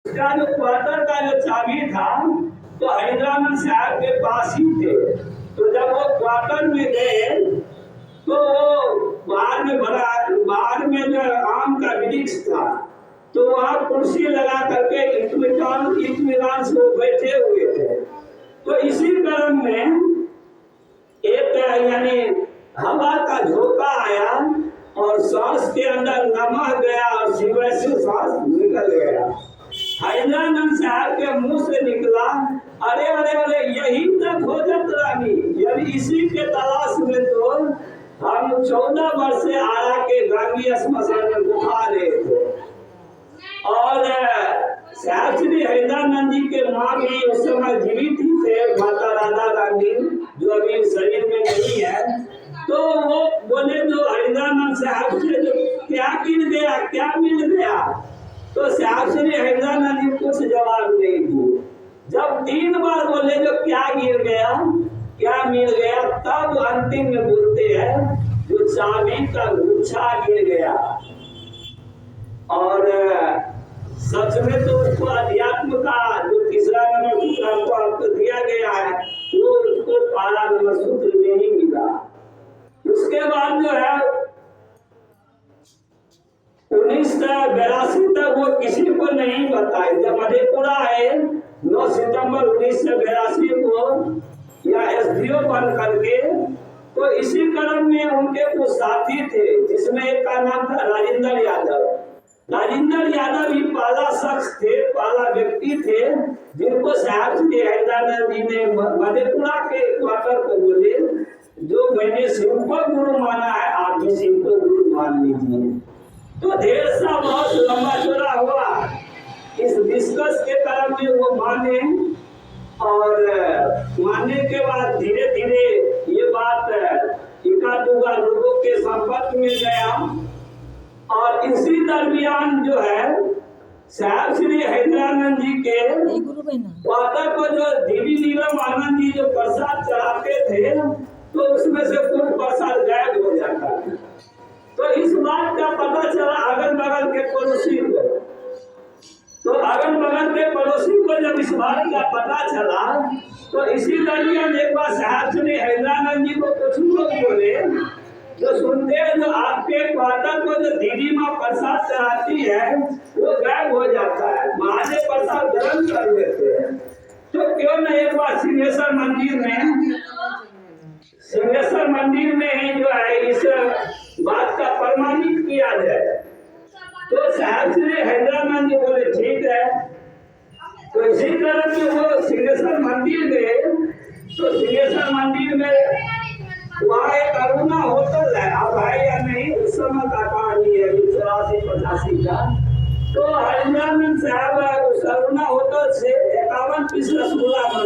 उसका जो क्वार्टर का जो चाबी था तो हैदराबाद साहब के पास ही थे। तो जब वो क्वार्टर में गए तो बाहर में जो आम का वृक्ष था तो वहाँ कुर्सी लगा करके इत्मीनान से बैठे हुए थे। तो इसी क्रम में एक यानी हवा का झोंका आया और सांस के अंदर नमक गया और शिवैसे सांस निकल गया। हैदरानंद साहब के मुंह से निकला, अरे अरे अरे यही तक हो जात रानी, यानी इसी के तलाश में तो हम 14 वर्ष से आरा के गांगी श्मशान में घुमा रहे थे। और साहब श्री हैदरानंद जी के माँ भी उस समय जीवित ही थे, माता राधा गांधी, जो अभी शरीर में नहीं है। तो वो बोले जो हैदरानंद साहब से जो क्या गिर गया, क्या मिल गया, तो साहब श्री हैदरानंद जी कुछ जवाब नहीं दिए। जब 3 बार बोले जो क्या गिर गया, क्या मिल गया, तब अंतिम में बोलते हैं जो चाबी का गुच्छा गिर गया। और सच में तो उसको अध्यात्म का जो तीसरा नंबर सूत्र आपको दिया गया है वो उसको 12 नंबर सूत्र में ही मिला। उसके बाद जो है 1982 तक वो किसी को नहीं बताए। जब मधेपुरा आए 9 सितंबर 1982 को या एसडीओ बन करके, तो इसी क्रम में उनके कुछ साथी थे जिसमें एक का नाम था राजेंद्र यादव। राजेंद्र यादव ही पहला शख्स थे, पहला व्यक्ति थे जिनको साहब श्री हैदरानंद जी ने मधेपुरा के क्वार्टर को बोले जो मैंने शिव को गुरु माना है, आप भी शिव को गुरु मान लीजिए। तो ढेर सा बहुत लंबा चौड़ा हुआ। इस डिस्कस के क्रम में वो माने और मानने के बाद धीरे धीरे ये बात एकाध दूगा लोगों के संपर्क में गया। और इसी दरमियान जो है साहब श्री हैदरानंद जी के क्वार्टर को जो देवी नीलम आनंद जी जो प्रसाद चढ़ाते थे तो उसमें से कुछ प्रसाद गायब हो जाता है। तो इस बात का पता चला अगल बगल के पड़ोसी को। तो अगल बगल के पड़ोसी को जब इस बात का पता चला तो इसी दरमियान एक बार साहब श्री हैदरानंद जी को कुछ लोग बोले जो सुनते हैं जो आपके क्वार्टर को जो दीदी माँ प्रसाद चढ़ाती है वो गायब हो जाता है, महादेव प्रसाद ग्रहण कर लेते हैं। तो क्यों न एक बार सिंहेश्वर मंदिर में ही जो है इस बात का प्रमाणित किया जाए। तो साहब श्री हैदरानंद जी बोले ठीक है। तो इसी तरह से वो सिंहेश्वर मंदिर गए। तो सिंहेश्वर मंदिर में वहाँ एक अरुणा होटल है, अब है या नहीं, उस समय का कहानी है 84-85 का। तो हैदरानंद साहब उस अरुणा होटल से 51 पीस रसगुल्ला